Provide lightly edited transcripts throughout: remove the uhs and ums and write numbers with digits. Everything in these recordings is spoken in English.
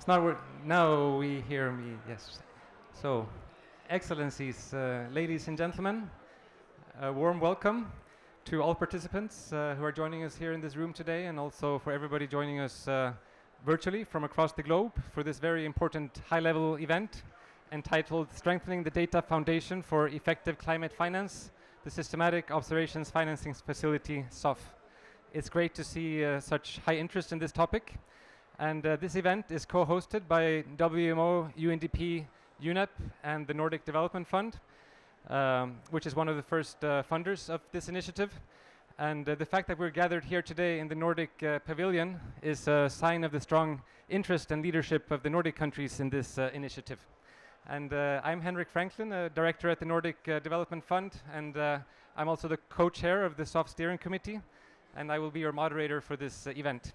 not work. Now we hear me, yes. So, Excellencies, ladies and gentlemen, a warm welcome to all participants who are joining us here in this room today, and also for everybody joining us virtually from across the globe for this very important high-level event entitled Strengthening the Data Foundation for Effective Climate Finance, the Systematic Observations Financing Facility, SOF. It's great to see such high interest in this topic. And this event is co-hosted by WMO, UNDP, UNEP, and the Nordic Development Fund, which is one of the first funders of this initiative. And the fact that we're gathered here today in the Nordic Pavilion is a sign of the strong interest and leadership of the Nordic countries in this initiative. And I'm Henrik Franklin, a director at the Nordic Development Fund, and I'm also the co-chair of the SOF Steering Committee, and I will be your moderator for this event.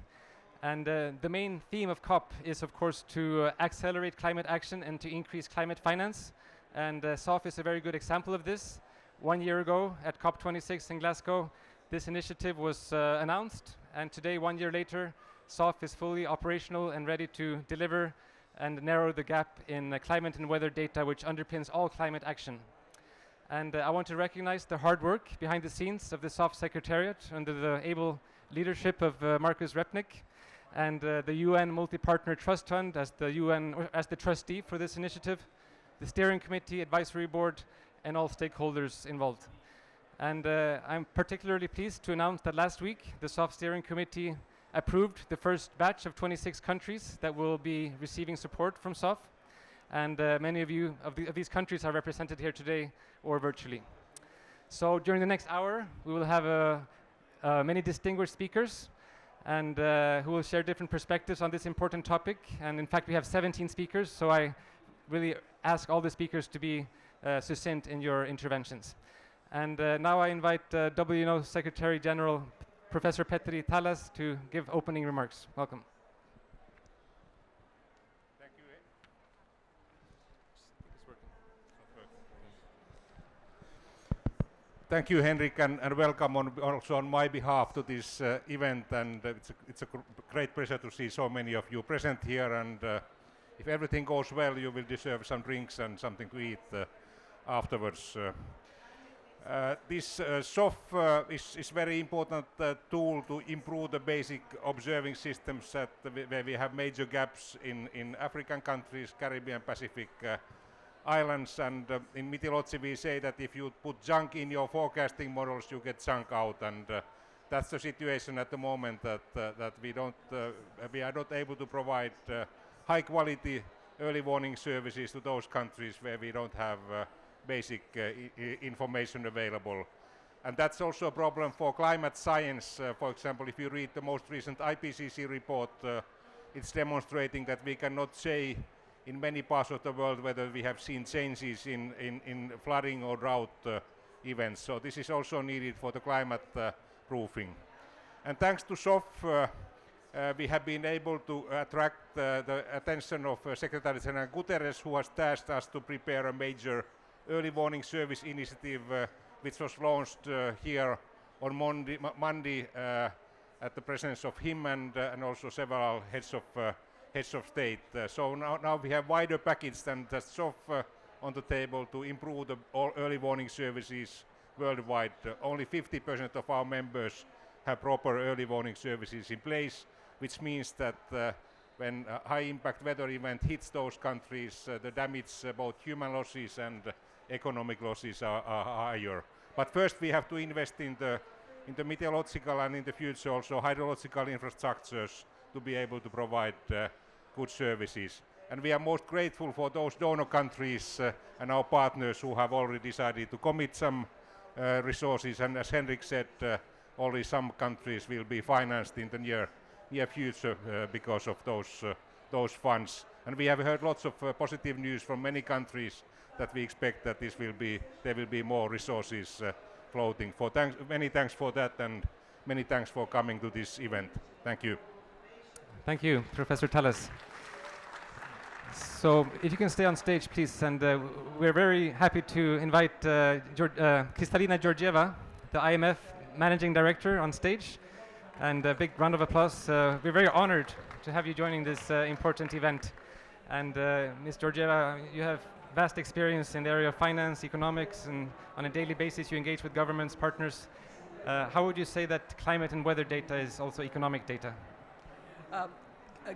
And the main theme of COP is, of course, to accelerate climate action and to increase climate finance. And SOF is a very good example of this. 1 year ago at COP26 in Glasgow, this initiative was announced. And today, 1 year later, SOF is fully operational and ready to deliver and narrow the gap in climate and weather data, which underpins all climate action. And I want to recognize the hard work behind the scenes of the SOF Secretariat under the able leadership of Markus Repnik, and the UN Multi-Partner Trust Fund as the trustee for this initiative, the Steering Committee, Advisory Board, and all stakeholders involved. And I'm particularly pleased to announce that last week the SOF Steering Committee approved the first batch of 26 countries that will be receiving support from SOF. And many of you of these countries are represented here today or virtually. So during the next hour, we will have many distinguished speakers and who will share different perspectives on this important topic. And in fact, we have 17 speakers, so I really ask all the speakers to be succinct in your interventions. And now I invite WNO Secretary General Professor Petteri Talas to give opening remarks. Welcome. Thank you. Thank you, Henrik, and welcome also on my behalf to this event. And it's a great pleasure to see so many of you present here. And if everything goes well, you will deserve some drinks and something to eat afterwards. This SOF is very important tool to improve the basic observing systems where we have major gaps in African countries, Caribbean, Pacific islands, and in meteorology we say that if you put junk in your forecasting models, you get junk out, and that's the situation at the moment, that we are not able to provide high quality early warning services to those countries where we don't have basic information available. And that's also a problem for climate science. For example, if you read the most recent IPCC report, it's demonstrating that we cannot say in many parts of the world whether we have seen changes in flooding or drought events. So this is also needed for the climate proofing. And thanks to SOF, we have been able to attract the attention of Secretary General Guterres, who has tasked us to prepare a major early warning service initiative, which was launched here on Monday at the presence of him and also several heads of state. So now we have wider package than just SOF on the table to improve the early warning services worldwide. Only 50% of our members have proper early warning services in place, which means that when a high impact weather event hits those countries, the damage, both human losses and economic losses are higher. But first we have to invest in the meteorological and in the future also hydrological infrastructures to be able to provide good services. And we are most grateful for those donor countries and our partners who have already decided to commit some resources. And as Henrik said, only some countries will be financed in the near future because of those funds. And we have heard lots of positive news from many countries that we expect that there will be more resources floating. Many thanks for that, and many thanks for coming to this event. Thank you. Thank you, Professor Talas. So if you can stay on stage, please. And we're very happy to invite Kristalina Georgieva, the IMF Managing Director, on stage. And a big round of applause. We're very honored to have you joining this important event. And Ms. Georgieva, you have vast experience in the area of finance, economics, and on a daily basis you engage with governments, partners. How would you say that climate and weather data is also economic data?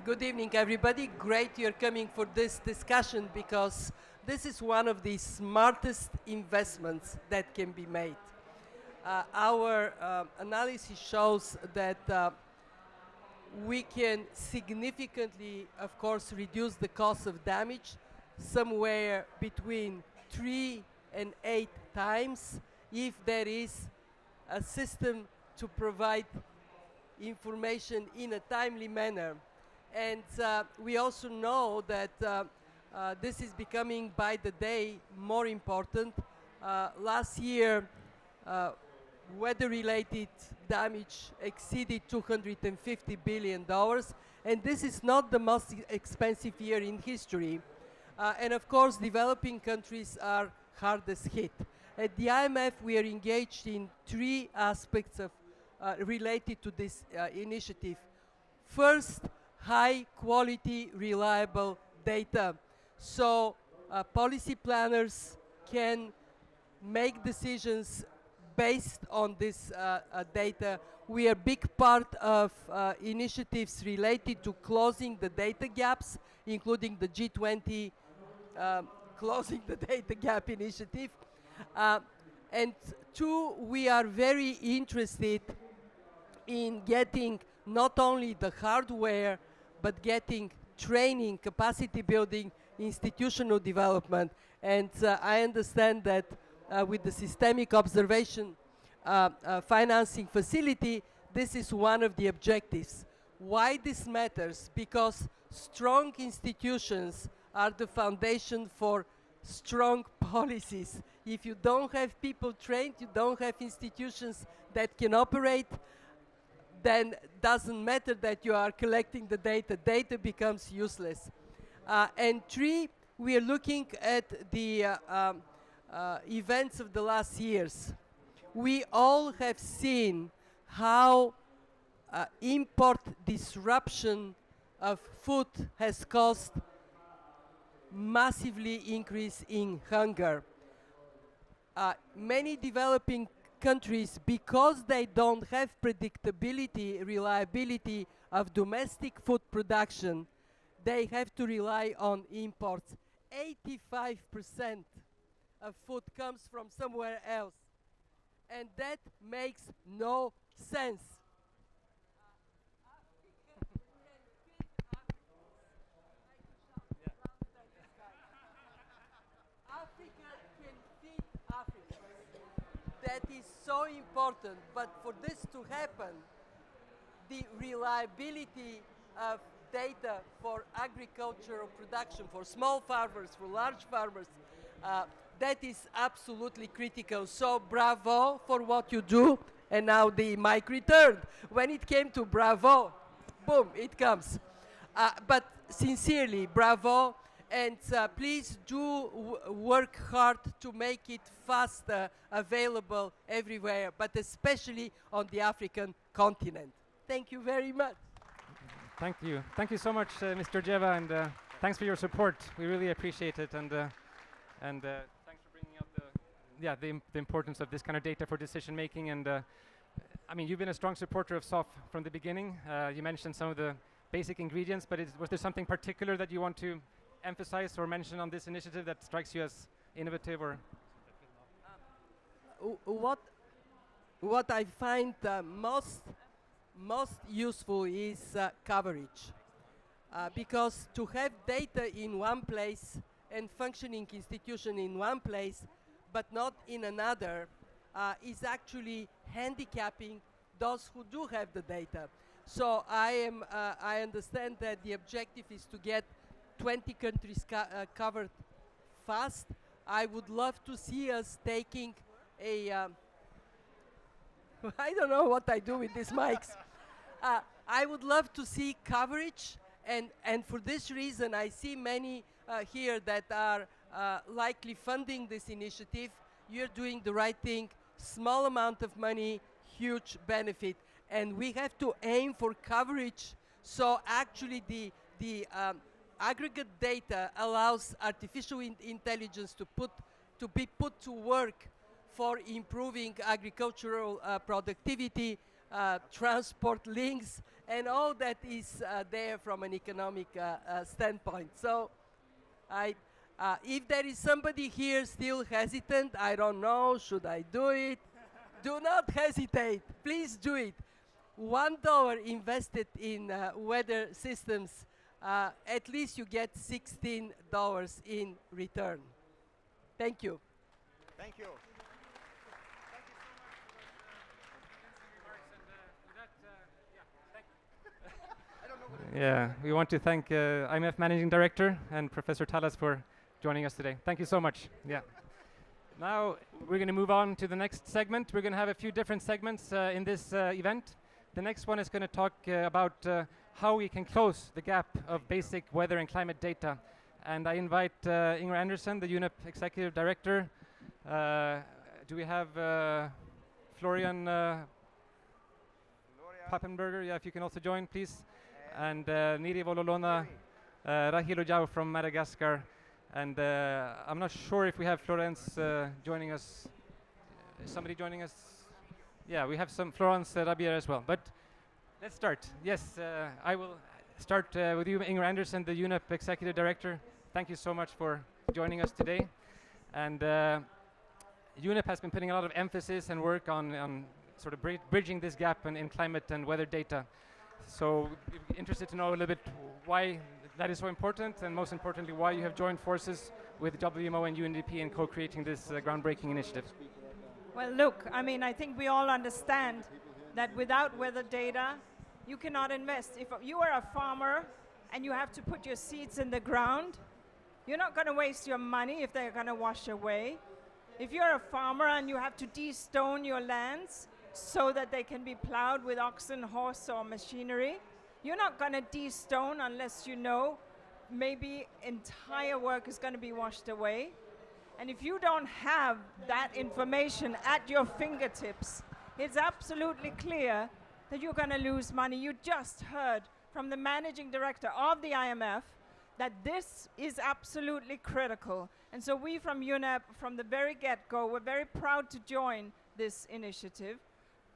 Good evening, everybody. Great you're coming for this discussion because this is one of the smartest investments that can be made. Our analysis shows that we can significantly, of course, reduce the cost of damage somewhere between 3 and 8 times if there is a system to provide information in a timely manner. And we also know that this is becoming by the day more important. Last year, weather-related damage exceeded $250 billion, and this is not the most expensive year in history. And of course, developing countries are hardest hit. At the IMF, we are engaged in 3 aspects of related to this initiative. First, high quality, reliable data. So policy planners can make decisions based on this data. We are a big part of initiatives related to closing the data gaps, including the G20 Closing the Data Gap initiative. And 2, we are very interested in getting not only the hardware, but getting training, capacity building, institutional development. And I understand that with the systemic observation financing facility, this is one of the objectives. Why this matters? Because strong institutions are the foundation for strong policies. If you don't have people trained, you don't have institutions that can operate, then doesn't matter that you are collecting the data. Data becomes useless. And 3, we are looking at the events of the last years. We all have seen how import disruption of food has caused massively increase in hunger. Many developing countries, because they don't have predictability, reliability of domestic food production, they have to rely on imports. 85% of food comes from somewhere else, and that makes no sense. Africa can feed Africa. That is so important, but for this to happen, the reliability of data for agricultural production, for small farmers, for large farmers, that is absolutely critical. So bravo for what you do, and now the mic returned. When it came to bravo, boom, it comes. But sincerely, bravo, and please do work hard to make it faster available everywhere, but especially on the African continent. Thank you very much. Thank you. Thank you so much, Ms. Georgieva, and thanks for your support. We really appreciate it, and thanks for bringing up the importance of this kind of data for decision making. And I mean, you've been a strong supporter of SOF from the beginning. You mentioned some of the basic ingredients, but was there something particular that you want to emphasize or mention on this initiative that strikes you as innovative? Or what I find most useful is coverage, because to have data in one place and functioning institution in one place but not in another is actually handicapping those who do have the data. So I understand that the objective is to get 20 countries covered fast. I would love to see us taking a I don't know what I do with these mics. I would love to see coverage, and for this reason I see many here that are likely funding this initiative. You're doing the right thing. Small amount of money, huge benefit, and we have to aim for coverage. So actually the aggregate data allows artificial intelligence to be put to work for improving agricultural productivity, transport links, and all that is there from an economic standpoint. So if there is somebody here still hesitant, I don't know, should I do it? Do not hesitate, please do it. $1 invested in weather systems, at least you get $16 in return. Thank you. Thank you. Yeah, we want to thank IMF Managing Director and Professor Talas for joining us today. Thank you so much. Yeah. Now we're going to move on to the next segment. We're going to have a few different segments in this event. The next one is going to talk about how we can close the gap of basic weather and climate data. And I invite Ingrid Anderson, the UNEP Executive Director. Do we have Florian Pappenberger? Yeah, if you can also join, please. And Niri Vololona Rahilo Jau from Madagascar. And I'm not sure if we have Florence joining us. Is somebody joining us? Yeah, we have some Florence Rabier as well. But let's start. Yes, I will start with you, Ingrid Anderson, the UNEP Executive Director. Thank you so much for joining us today. And UNEP has been putting a lot of emphasis and work on sort of bridging this gap in climate and weather data. So we're interested to know a little bit why that is so important, and most importantly, why you have joined forces with WMO and UNDP in co-creating this groundbreaking initiative. Well, look, I mean, I think we all understand that without weather data, you cannot invest. If you are a farmer and you have to put your seeds in the ground, you're not going to waste your money if they're going to wash away. If you're a farmer and you have to de-stone your lands so that they can be plowed with oxen, horse, or machinery, you're not going to de-stone unless you know maybe entire work is going to be washed away. And if you don't have that information at your fingertips, it's absolutely clear that you're going to lose money. You just heard from the managing director of the IMF that this is absolutely critical. And so we from UNEP, from the very get-go, we're very proud to join this initiative,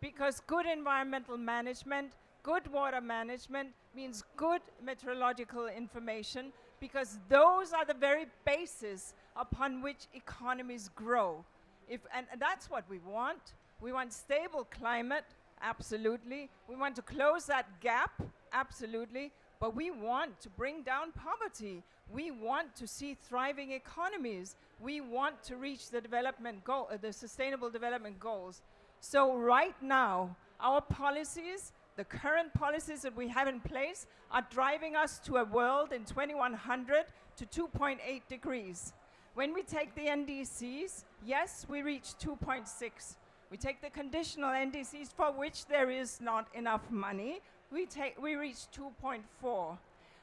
because good environmental management, good water management means good meteorological information, because those are the very basis upon which economies grow. And that's what we want. We want stable climate, absolutely. We want to close that gap, absolutely. But we want to bring down poverty. We want to see thriving economies. We want to reach the development goal, the sustainable development goals. So right now, our policies, the current policies that we have in place, are driving us to a world in 2100 to 2.8 degrees. When we take the NDCs, yes, we reach 2.6. We take the conditional NDCs for which there is not enough money, we reach 2.4.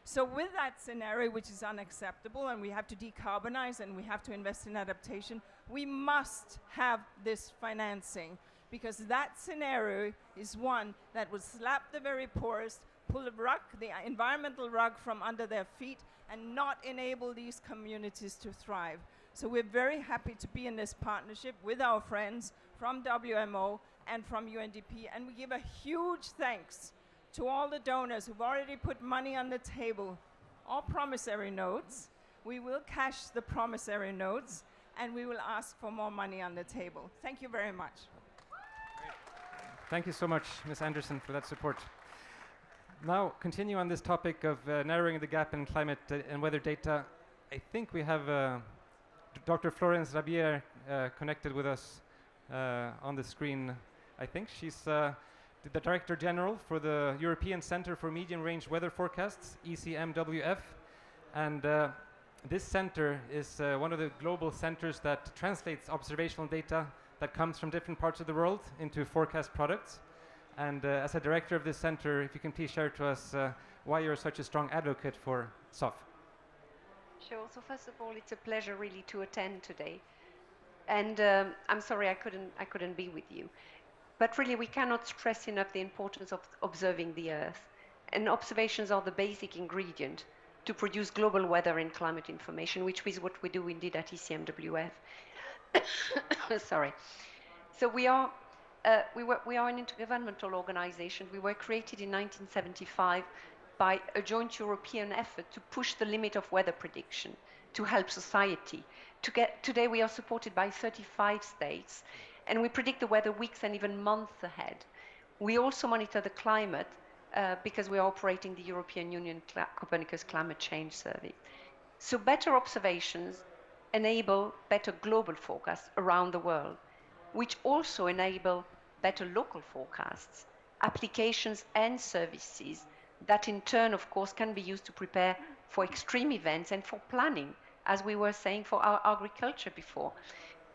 So with that scenario, which is unacceptable, and we have to decarbonize and we have to invest in adaptation, we must have this financing, because that scenario is one that would slap the very poorest, pull the rug, the environmental rug from under their feet, and not enable these communities to thrive. So we're very happy to be in this partnership with our friends from WMO and from UNDP, and we give a huge thanks to all the donors who've already put money on the table, all promissory notes. We will cash the promissory notes, and we will ask for more money on the table. Thank you very much. Thank you so much, Ms. Anderson, for that support. Now, continue on this topic of narrowing the gap in climate and weather data. I think we have Dr. Florence Rabier connected with us on the screen. I think she's the Director General for the European Centre for Medium Range Weather Forecasts, ECMWF. And this center is one of the global centers that translates observational data that comes from different parts of the world into forecast products. And as a director of this center, if you can please share to us why you're such a strong advocate for SOF. Sure. So first of all, it's a pleasure really to attend today. And I'm sorry I couldn't be with you. But really, we cannot stress enough the importance of observing the Earth. And observations are the basic ingredient to produce global weather and climate information, which is what we do indeed at ECMWF. Sorry. So we are an intergovernmental organization. We were created in 1975 by a joint European effort to push the limit of weather prediction to help society. Today we are supported by 35 states, and we predict the weather weeks and even months ahead. We also monitor the climate because we are operating the European Union Copernicus Climate Change Survey. So better observations enable better global forecasts around the world, which also enable better local forecasts, applications and services that in turn, of course, can be used to prepare for extreme events and for planning, as we were saying for our agriculture before,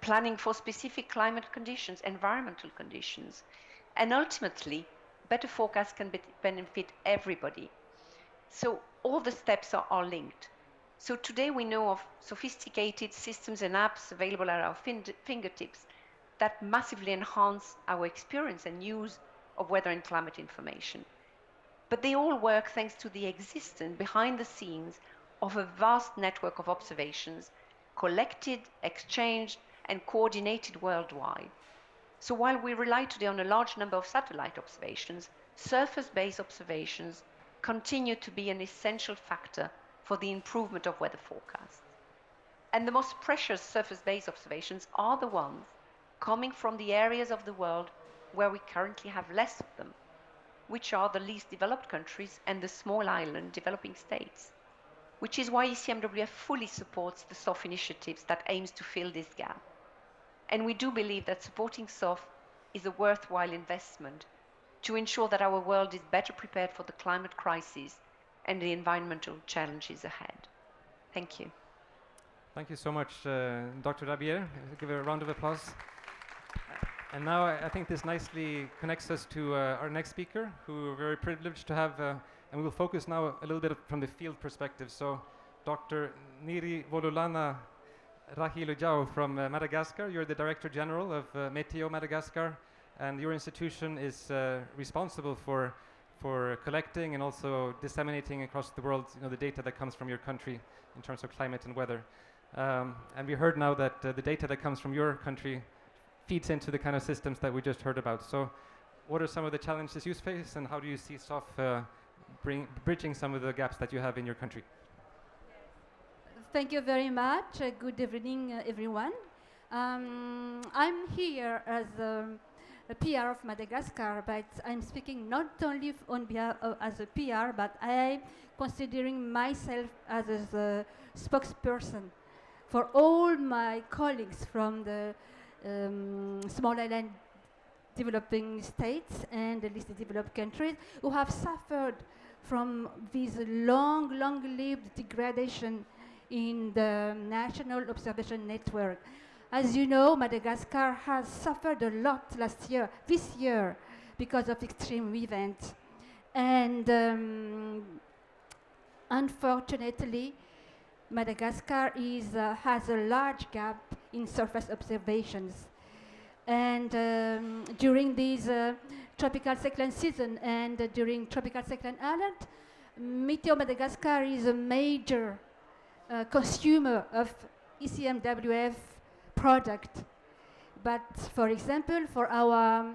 planning for specific climate conditions, environmental conditions. And ultimately, better forecasts can benefit everybody. So all the steps are linked. So today we know of sophisticated systems and apps available at our fingertips that massively enhance our experience and use of weather and climate information. But they all work thanks to the existence behind the scenes of a vast network of observations collected, exchanged, and coordinated worldwide. So while we rely today on a large number of satellite observations, surface-based observations continue to be an essential factor for the improvement of weather forecasts. And the most precious surface-based observations are the ones coming from the areas of the world where we currently have less of them, which are the least developed countries and the small island developing states, which is why ECMWF fully supports the SOF initiatives that aims to fill this gap. And we do believe that supporting SOF is a worthwhile investment to ensure that our world is better prepared for the climate crisis and the environmental challenges ahead. Thank you. Thank you so much, Dr. Rabier. Give a round of applause. And now I think this nicely connects us to our next speaker, who we're very privileged to have, and we will focus now a little bit from the field perspective. So Dr. Niri Volulana Rahilujao from Madagascar. You're the Director General of Meteo Madagascar, and your institution is responsible for collecting and also disseminating across the world, the data that comes from your country in terms of climate and weather. And we heard now that the data that comes from your country feeds into the kind of systems that we just heard about. So what are some of the challenges you face, and how do you see SOF bridging some of the gaps that you have in your country? Thank you very much. Good evening, everyone. I'm here as a PR of Madagascar, but I'm speaking not only on behalf as a PR, but I'm considering myself as a spokesperson for all my colleagues from the small island developing states and the least developed countries who have suffered from this long-lived degradation in the National Observation Network. As you know, Madagascar has suffered a lot this year, because of extreme events. And unfortunately, Madagascar has a large gap in surface observations. And during these tropical cyclone season and during tropical cyclone alert, Meteo Madagascar is a major consumer of ECMWF product. But for example, for our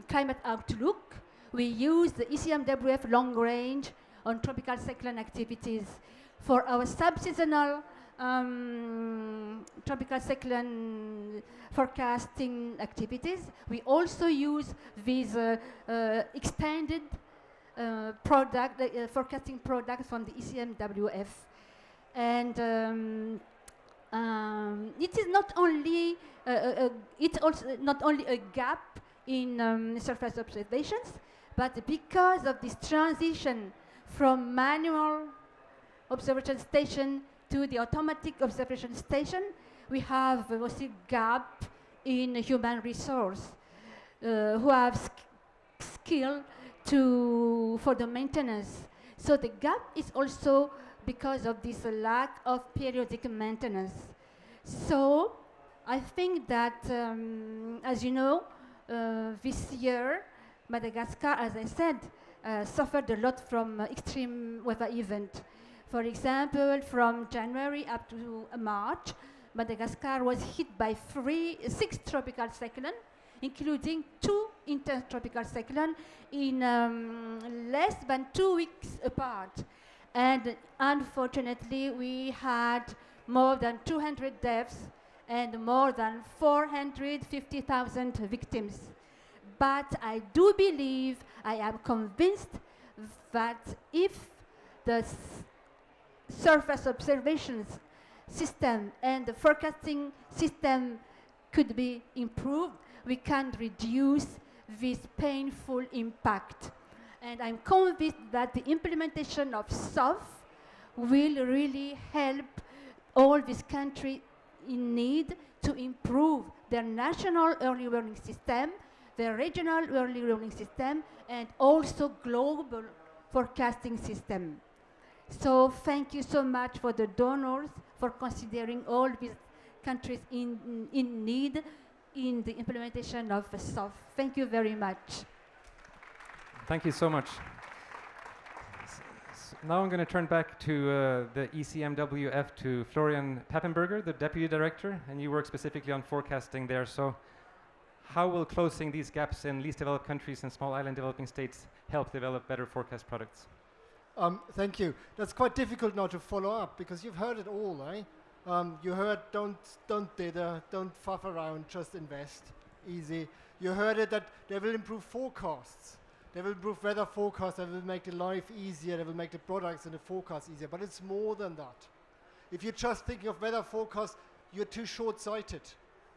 climate outlook, we use the ECMWF long range on tropical cyclone activities. For our subseasonal tropical cyclone forecasting activities, we also use these extended forecasting product from the ECMWF. And it is not only it's also not only a gap in surface observations, but because of this transition from manual observation station to the automatic observation station, we have also gap in human resource who have skill for the maintenance. So the gap is also because of this lack of periodic maintenance. So I think that, as you know, this year, Madagascar, as I said, suffered a lot from extreme weather event. For example, from January up to March, Madagascar was hit by six tropical cyclones, including two intertropical cyclones in less than 2 weeks apart. And unfortunately, we had more than 200 deaths and more than 450,000 victims. But I do believe, I am convinced that if the surface observations system and the forecasting system could be improved, we can reduce this painful impact. And I'm convinced that the implementation of SOF will really help all these countries in need to improve their national early warning system, their regional early warning system, and also global forecasting system. So thank you so much for the donors for considering all these countries in need in the implementation of SOF. Thank you very much. Thank you so much. Now I'm going to turn back to the ECMWF, to Florian Pappenberger, the Deputy Director, and you work specifically on forecasting there. So how will closing these gaps in least developed countries and small island developing states help develop better forecast products? Thank you. That's quite difficult now to follow up because you've heard it all, eh? You heard don't dither, don't faff around, just invest, easy. You heard it that they will improve forecasts. They will improve weather forecasts, they will make the life easier, they will make the products and the forecasts easier, but it's more than that. If you're just thinking of weather forecasts, you're too short-sighted.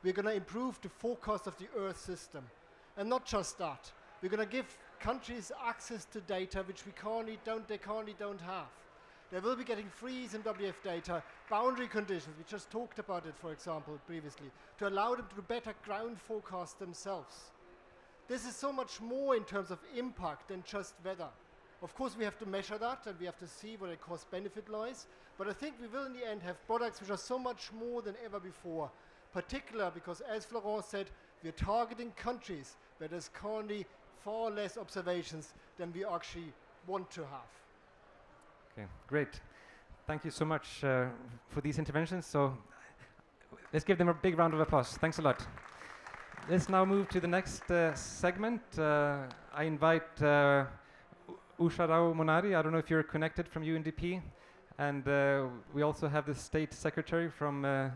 We're going to improve the forecast of the Earth system. And not just that. We're going to give countries access to data which they currently don't have. They will be getting freeze and WF data, boundary conditions, we just talked about it, for example, previously, to allow them to do better ground forecast themselves. This is so much more in terms of impact than just weather. Of course, we have to measure that and we have to see where the cost benefit lies, but I think we will in the end have products which are so much more than ever before, particularly because, as Florence said, we're targeting countries where there's currently far less observations than we actually want to have. Okay, great. Thank you so much for these interventions. So let's give them a big round of applause. Thanks a lot. Let's now move to the next segment. I invite Usha Rao Monari. I don't know if you're connected from UNDP. And we also have the State Secretary from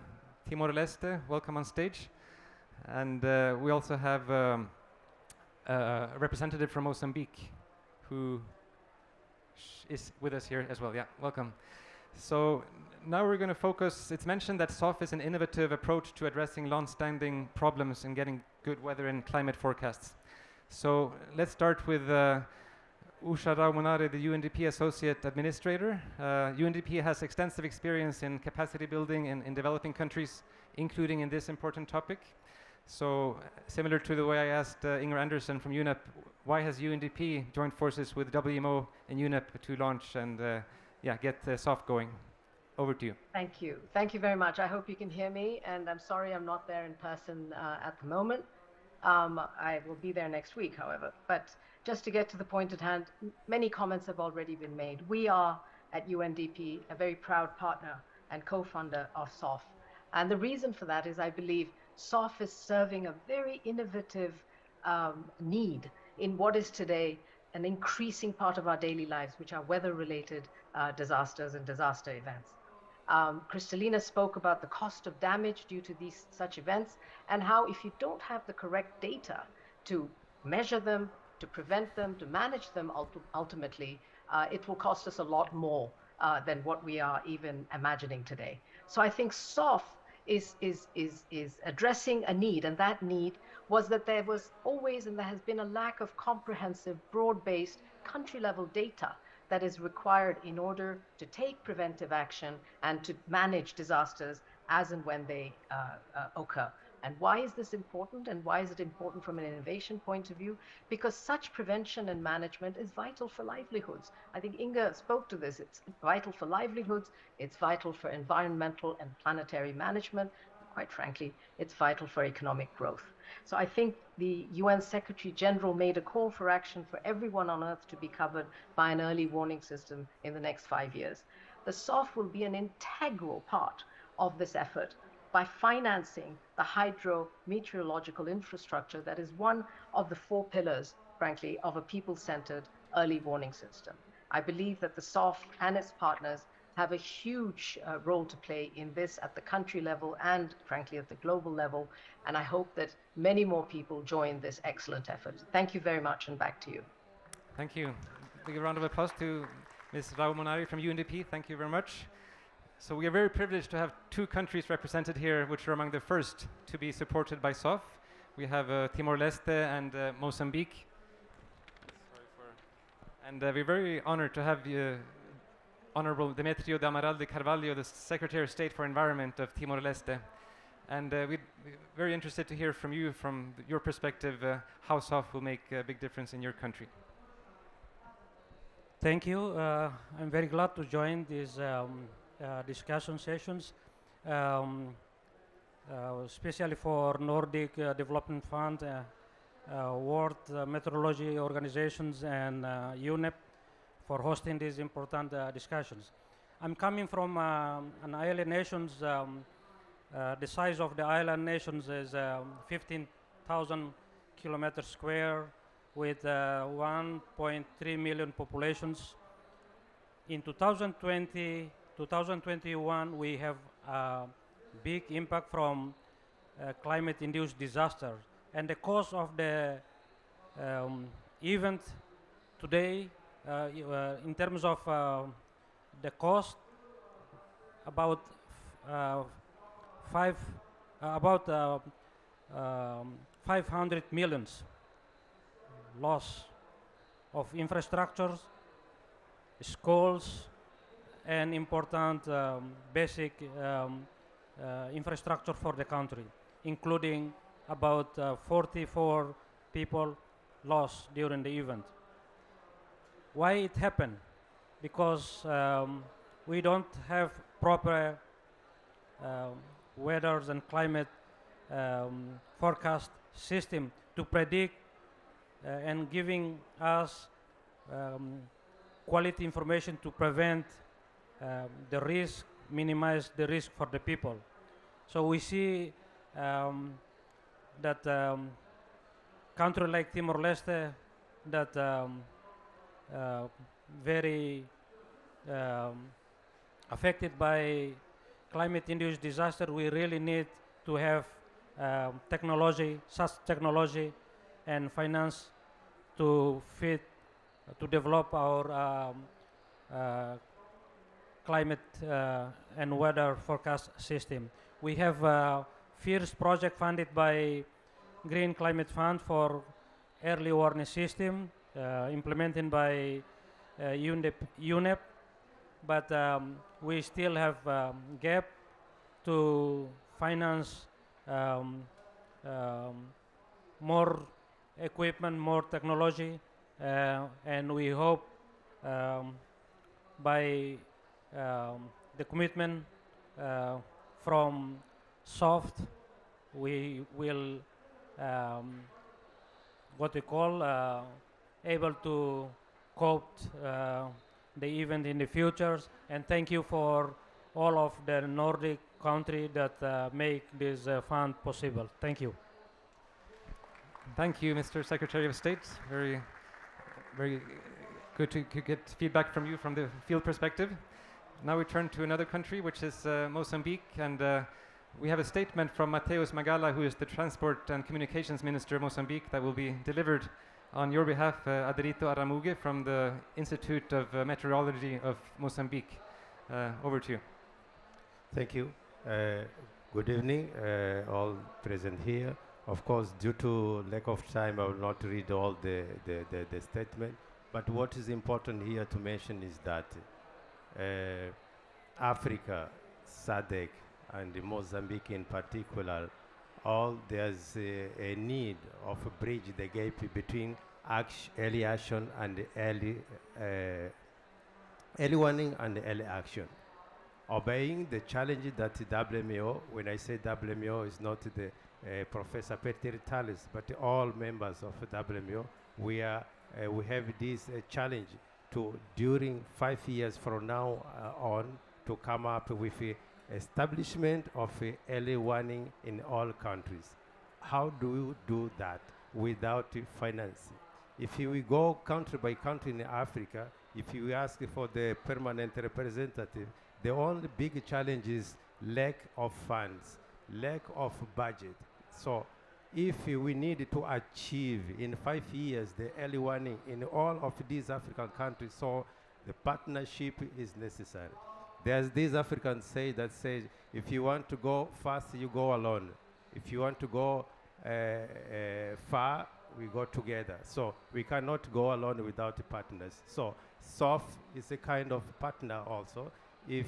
Timor-Leste. Welcome on stage. And we also have a representative from Mozambique who is with us here as well. Yeah, welcome. So now we're going to focus, it's mentioned that SOF is an innovative approach to addressing long-standing problems in getting good weather and climate forecasts. So let's start with Usha Rao Monari, the UNDP Associate Administrator. UNDP has extensive experience in capacity building in developing countries, including in this important topic. So similar to the way I asked Inger Anderson from UNEP, why has UNDP joined forces with WMO and UNEP to launch and get SOF going? Over to you. Thank you. Thank you very much. I hope you can hear me, and I'm sorry I'm not there in person at the moment. I will be there next week, however. But just to get to the point at hand, many comments have already been made. We are, at UNDP, a very proud partner and co-funder of SOF. And the reason for that is I believe SOF is serving a very innovative need in what is today an increasing part of our daily lives, which are weather-related disasters and disaster events. Kristalina spoke about the cost of damage due to such events, and how if you don't have the correct data to measure them, to prevent them, to manage them ultimately, it will cost us a lot more than what we are even imagining today. So I think SOF is addressing a need, and that need was that there was always and there has been a lack of comprehensive, broad-based, country-level data that is required in order to take preventive action and to manage disasters as and when they occur. And why is this important, and why is it important from an innovation point of view? Because such prevention and management is vital for livelihoods. I think Inga spoke to this. It's vital for livelihoods, it's vital for environmental and planetary management. Quite frankly, it's vital for economic growth. So I think the UN Secretary General made a call for action for everyone on Earth to be covered by an early warning system in the next 5 years. the SOF will be an integral part of this effort by financing the hydrometeorological infrastructure that is one of the 4 pillars, frankly, of a people-centered early warning system. I believe that the SOF and its partners have a huge role to play in this at the country level and, frankly, at the global level. And I hope that many more people join this excellent effort. Thank you very much, and back to you. Thank you. Big round of applause to Ms. Rao Monari from UNDP. Thank you very much. So we are very privileged to have 2 countries represented here, which are among the first to be supported by SOF. We have Timor-Leste and Mozambique. And we're very honored to have Honorable Demetrio de Amaral de Carvalho, the Secretary of State for Environment of Timor-Leste. And we're very interested to hear from you, from your perspective, how SOF will make a big difference in your country. Thank you. I'm very glad to join these discussion sessions, especially for Nordic Development Fund, World Meteorological Organizations, and UNEP for hosting these important discussions. I'm coming from an island nation. The size of the island nations is 15,000 kilometers square with 1.3 million populations. In 2021, we have a big impact from climate-induced disaster. And the cost of the event today, in terms of the cost, about 500 millions loss of infrastructures, schools, and important basic infrastructure for the country, including about 44 people lost during the event. Why it happened? Because we don't have proper weather and climate forecast system to predict and giving us quality information to prevent the risk, minimize the risk for the people. So we see that country like Timor-Leste that very affected by climate-induced disaster, we really need to have technology, such technology and finance to develop our climate and weather forecast system. We have a first project funded by Green Climate Fund for early warning system implemented by UNEP, but we still have gap to finance more equipment, more technology, and we hope by the commitment from SOFT, we will what we call able to cope the event in the future. And thank you for all of the Nordic country that make this fund possible. Thank you. Thank you, Mr. Secretary of State. Very, very good to get feedback from you from the field perspective. Now we turn to another country, which is Mozambique, and we have a statement from Mateus Magala, who is the Transport and Communications Minister of Mozambique, that will be delivered on your behalf, Aderito Aramuge, from the Institute of Meteorology of Mozambique. Over to you. Thank you. Good evening, all present here. Of course, due to lack of time, I will not read all the statement. But what is important here to mention is that Africa, SADC, and Mozambique in particular, there's a need of a bridge the gap between early action and early warning and early action. Obeying the challenge that WMO, when I say WMO, is not the Professor Peter Talis, but all members of WMO, we have this challenge to, during 5 years from now on, to come up with a establishment of early warning in all countries. How do you do that without financing? If we go country by country in Africa, if you ask for the permanent representative, the only big challenge is lack of funds, lack of budget. So if we need to achieve in 5 years the early warning in all of these African countries, so the partnership is necessary. There's this African say that says, if you want to go fast, you go alone. If you want to go far, we go together. So we cannot go alone without partners. So SOF is a kind of partner also. If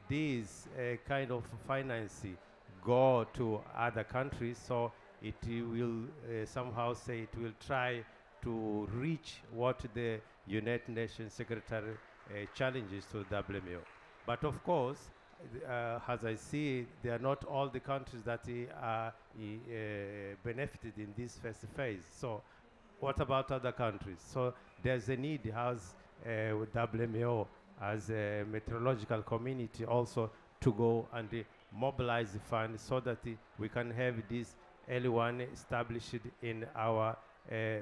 this kind of financing go to other countries, so it will somehow say it will try to reach what the United Nations Secretary challenges to WMO. But of course, as I see, they are not all the countries that are benefited in this first phase. So what about other countries? So there's a need as WMO, as a meteorological community also to go and mobilize the funds so that we can have this early warning established in our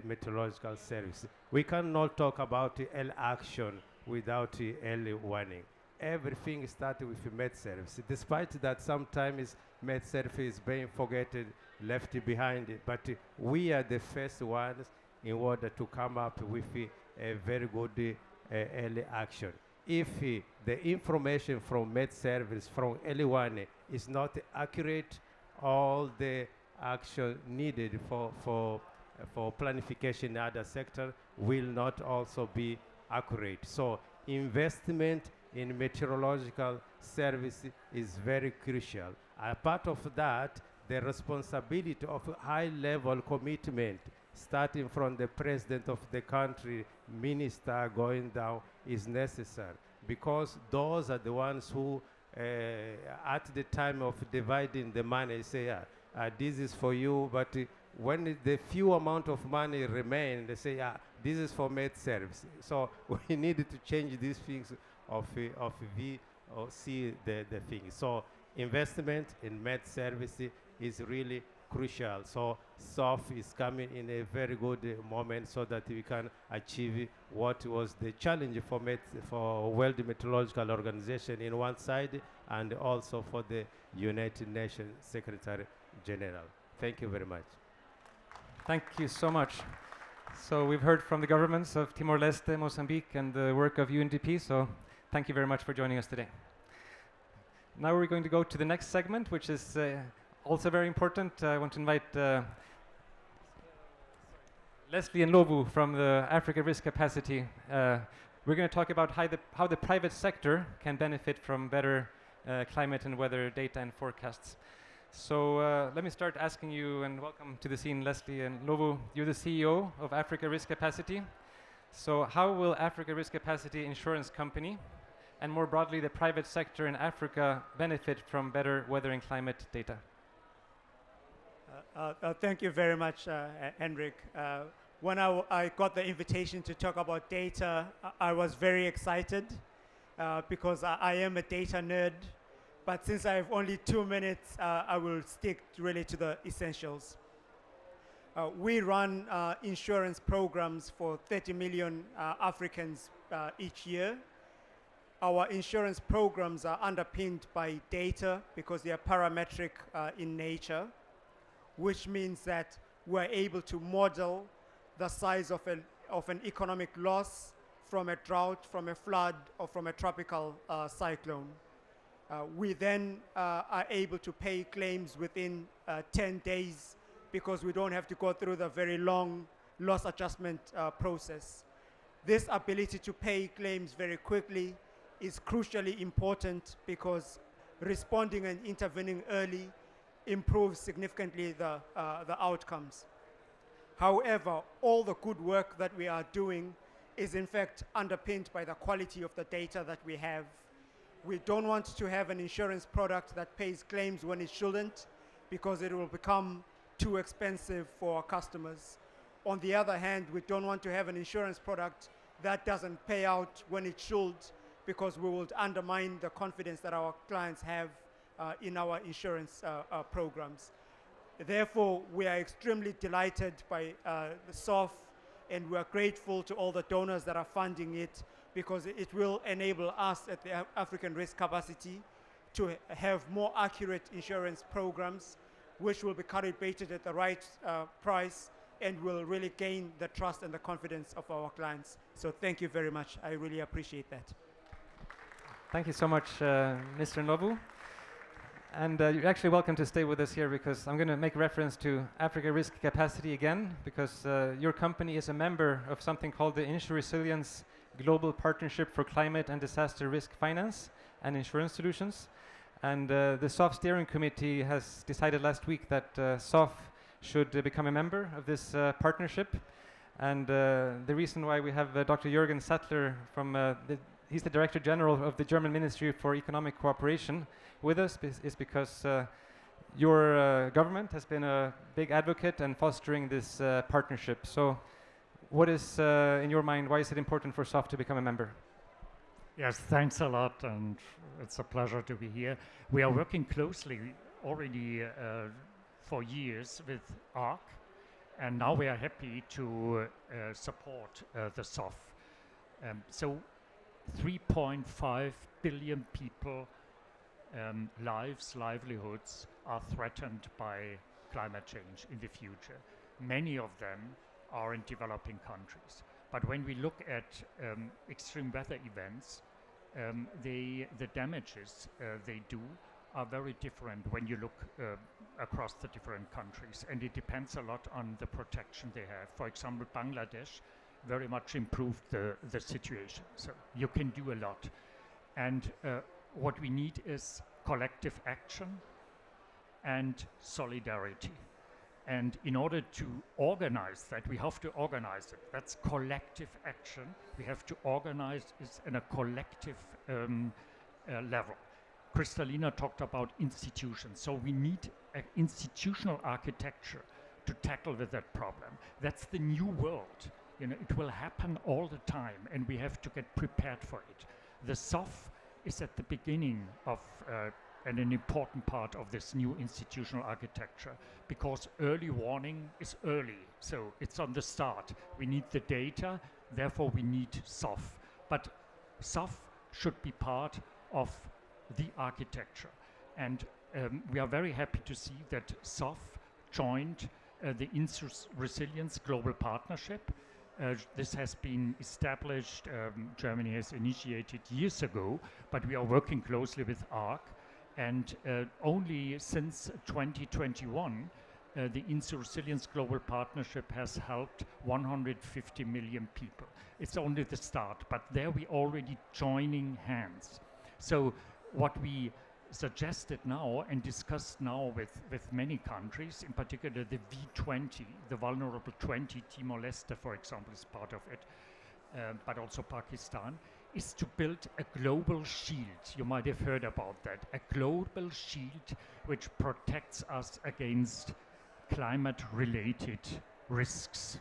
meteorological service. We cannot talk about early action without early warning. Everything starts with med service. Despite that sometimes med service is being forgotten, left behind, but we are the first ones in order to come up with a very good early action. If the information from med service, from early warning is not accurate, all the action needed for planification in other sector will not also be accurate. So investment in meteorological service is very crucial. A part of that, the responsibility of high-level commitment, starting from the president of the country, minister going down, is necessary, because those are the ones who, at the time of dividing the money, say, this is for you, but when the few amount of money remain, they say, this is for med service. So we needed to change these things of V or C the thing. So investment in med service is really crucial. So SOF is coming in a very good moment so that we can achieve what was the challenge for World Meteorological Organization in one side, and also for the United Nations Secretary General. Thank you very much. Thank you so much. So we've heard from the governments of Timor-Leste, Mozambique, and the work of UNDP, so thank you very much for joining us today. Now we're going to go to the next segment, which is also very important. I want to invite Leslie and Lovu from the Africa Risk Capacity. We're going to talk about how the private sector can benefit from better climate and weather data and forecasts. So let me start asking you, and welcome to the scene, Leslie and Lovu. You're the CEO of Africa Risk Capacity. So how will Africa Risk Capacity Insurance Company, and more broadly the private sector in Africa, benefit from better weather and climate data? Thank you very much, Henrik. When I got the invitation to talk about data, I was very excited because I am a data nerd. But since I have only 2 minutes, I will stick really to the essentials. We run insurance programs for 30 million Africans each year. Our insurance programs are underpinned by data because they are parametric in nature, which means that we're able to model the size of an economic loss from a drought, from a flood, or from a tropical cyclone. We then are able to pay claims within 10 days because we don't have to go through the very long loss adjustment process. This ability to pay claims very quickly is crucially important because responding and intervening early improves significantly the outcomes. However, all the good work that we are doing is in fact underpinned by the quality of the data that we have. We don't want to have an insurance product that pays claims when it shouldn't, because it will become too expensive for our customers. On the other hand, we don't want to have an insurance product that doesn't pay out when it should, because we would undermine the confidence that our clients have in our insurance programs. Therefore, we are extremely delighted by the SOF, and we are grateful to all the donors that are funding it, because it will enable us at the African Risk Capacity to have more accurate insurance programs, which will be calibrated at the right price and will really gain the trust and the confidence of our clients. So thank you very much. I really appreciate that. Thank you so much, Mr. Nobu. And you're actually welcome to stay with us here, because I'm going to make reference to Africa Risk Capacity again, because your company is a member of something called the Insure Resilience Global Partnership for Climate and Disaster Risk Finance and Insurance Solutions. And the SOF Steering Committee has decided last week that SOF should become a member of this partnership. And the reason why we have Dr. Jürgen Sattler from he's the Director General of the German Ministry for Economic Cooperation with us is because your government has been a big advocate and fostering this partnership. So what is, in your mind, why is it important for SOF to become a member? Yes, thanks a lot, and it's a pleasure to be here. We are working closely already for years with ARC, and now we are happy to support the SOF. So 3.5 billion people, livelihoods are threatened by climate change in the future. Many of them are in developing countries. But when we look at extreme weather events, the damages they do are very different when you look across the different countries, and it depends a lot on the protection they have. For example, Bangladesh very much improved the situation, so you can do a lot. And what we need is collective action and solidarity. And in order to organize that, we have to organize it. That's collective action. We have to organize it in a collective level. Kristalina talked about institutions. So we need an institutional architecture to tackle with that problem. That's the new world. You know, it will happen all the time, and we have to get prepared for it. The SOF is at the beginning of and an important part of this new institutional architecture, because early warning is early, so it's on the start. We need the data, therefore we need SOF. But SOF should be part of the architecture. And we are very happy to see that SOF joined the Insure Resilience Global Partnership. This has been established, Germany has initiated years ago, but we are working closely with ARC. And only since 2021, the Insure Resilience Global Partnership has helped 150 million people. It's only the start, but there we already joining hands. So what we suggested now and discussed now with many countries, in particular the V20, the vulnerable 20, Timor-Leste, for example, is part of it, but also Pakistan, is to build a global shield. You might have heard about that. A global shield which protects us against climate-related risks.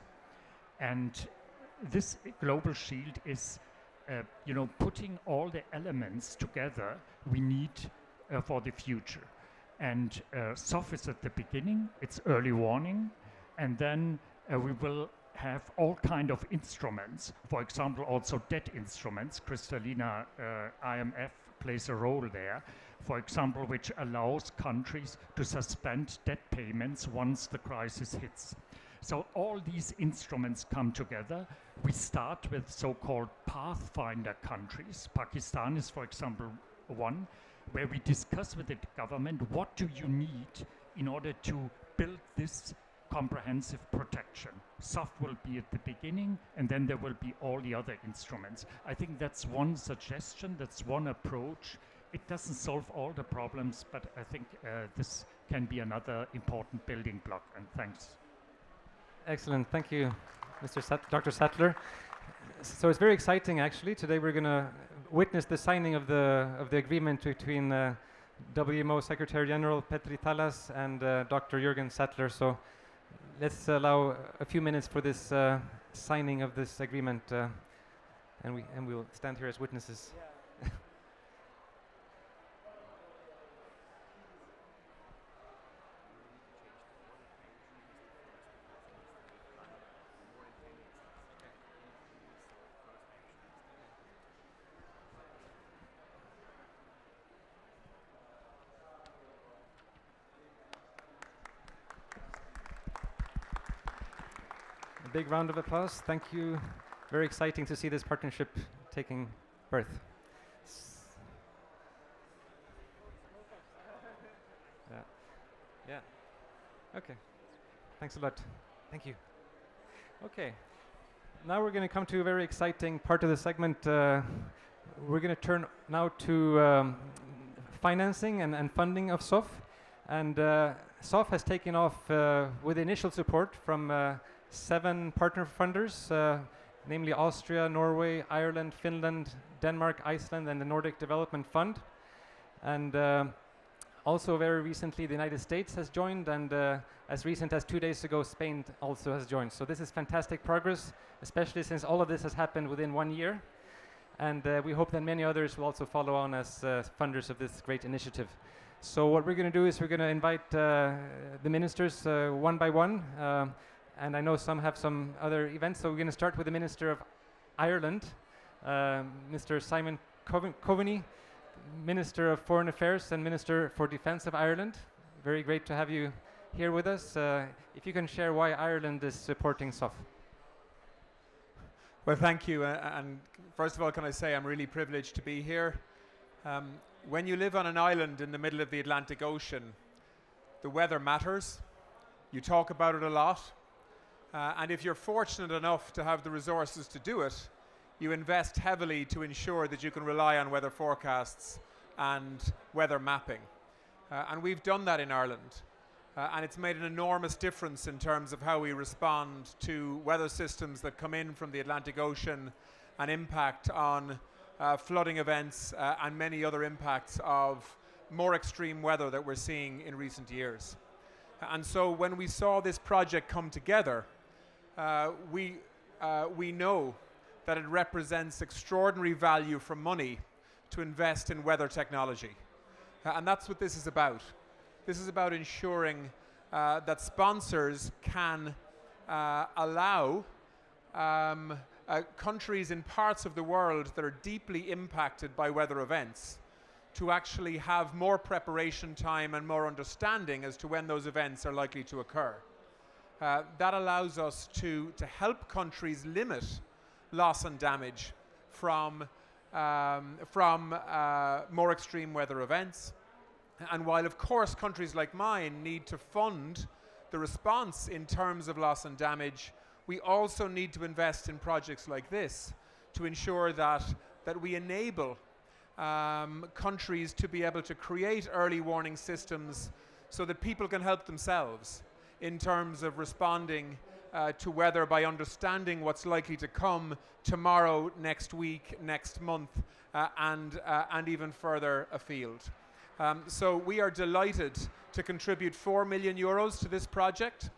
And this global shield is, putting all the elements together we need for the future. And SOF is at the beginning, it's early warning, and then we will have all kind of instruments, for example, also debt instruments. Kristalina, IMF plays a role there, for example, which allows countries to suspend debt payments once the crisis hits. So all these instruments come together. We start with so-called pathfinder countries. Pakistan is, for example, one, where we discuss with the government, what do you need in order to build this comprehensive protection? SOF will be at the beginning, and then there will be all the other instruments. I think that's one suggestion, that's one approach. It doesn't solve all the problems, but I think this can be another important building block, and thanks. Excellent, thank you, Dr. Sattler. So it's very exciting, actually. Today we're going to witness the signing of the agreement between WMO Secretary General Petri Talas and Dr. Jürgen Sattler. So let's allow a few minutes for this signing of this agreement. and we'll stand here as witnesses. A big round of applause. Thank you. Very exciting to see this partnership taking birth. Yeah. Yeah. Okay. Thanks a lot. Thank you. Okay. Now we're going to come to a very exciting part of the segment. We're going to turn now to financing and funding of SOF. And SOF has taken off with initial support from 7 partner funders, namely Austria, Norway, Ireland, Finland, Denmark, Iceland, and the Nordic Development Fund. And also very recently, the United States has joined, and as recent as 2 days ago, Spain also has joined. So this is fantastic progress, especially since all of this has happened within 1 year. And we hope that many others will also follow on as funders of this great initiative. So what we're going to do is we're going to invite the ministers one by one. And I know some have some other events, so we're going to start with the Minister of Ireland, Mr. Simon Coveney, Minister of Foreign Affairs and Minister for Defence of Ireland. Very great to have you here with us. If you can share why Ireland is supporting SOF. Well, thank you. And first of all, can I say I'm really privileged to be here. When you live on an island in the middle of the Atlantic Ocean, the weather matters. You talk about it a lot. And if you're fortunate enough to have the resources to do it, you invest heavily to ensure that you can rely on weather forecasts and weather mapping. And we've done that in Ireland. And it's made an enormous difference in terms of how we respond to weather systems that come in from the Atlantic Ocean and impact on flooding events and many other impacts of more extreme weather that we're seeing in recent years. And so when we saw this project come together, we know that it represents extraordinary value for money to invest in weather technology. And that's what this is about. This is about ensuring that sponsors can allow countries in parts of the world that are deeply impacted by weather events to actually have more preparation time and more understanding as to when those events are likely to occur. That allows us to help countries limit loss and damage from more extreme weather events. And while, of course, countries like mine need to fund the response in terms of loss and damage, we also need to invest in projects like this to ensure that we enable countries to be able to create early warning systems so that people can help themselves in terms of responding to weather by understanding what's likely to come tomorrow, next week, next month, and even further afield. So we are delighted to contribute 4 million euros to this project.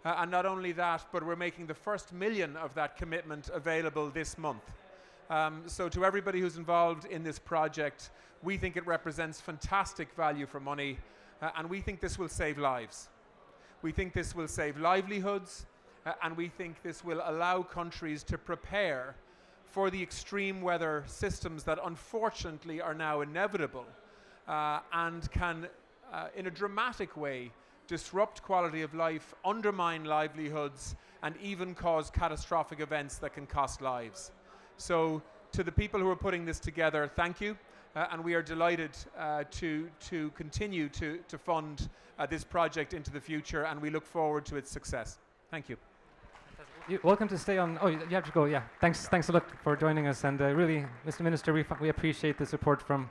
And not only that, but we're making the first million of that commitment available this month. So to everybody who's involved in this project, we think it represents fantastic value for money, and we think this will save lives. We think this will save livelihoods, and we think this will allow countries to prepare for the extreme weather systems that unfortunately are now inevitable and can, in a dramatic way, disrupt quality of life, undermine livelihoods, and even cause catastrophic events that can cost lives. So to the people who are putting this together, thank you. And we are delighted to continue to fund this project into the future, and we look forward to its success. Thank you. You're welcome to stay on. Oh, you have to go. Yeah. Thanks a lot for joining us. And really, Mr. Minister, we appreciate the support from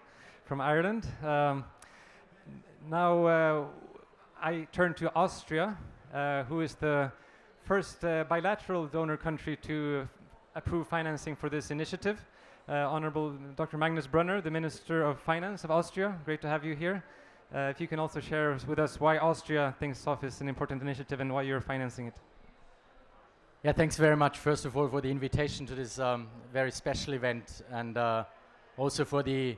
Ireland. Now I turn to Austria, who is the first bilateral donor country to approve financing for this initiative. Honorable Dr. Magnus Brunner, the Minister of Finance of Austria. Great to have you here. If you can also share with us why Austria thinks SOF is an important initiative and why you're financing it. Yeah, thanks very much, first of all, for the invitation to this very special event, and also for the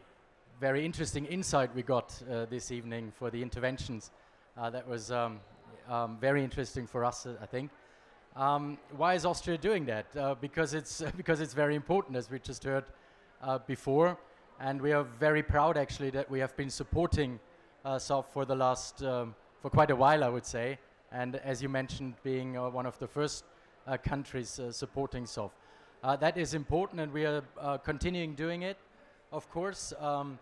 very interesting insight we got this evening for the interventions. That was very interesting for us, I think. Why is Austria doing that? Because it's very important, as we just heard before, and we are very proud, actually, that we have been supporting SOF for the last, for quite a while, I would say, and as you mentioned, being one of the first countries supporting SOF. That is important, and we are continuing doing it. Of course, I'm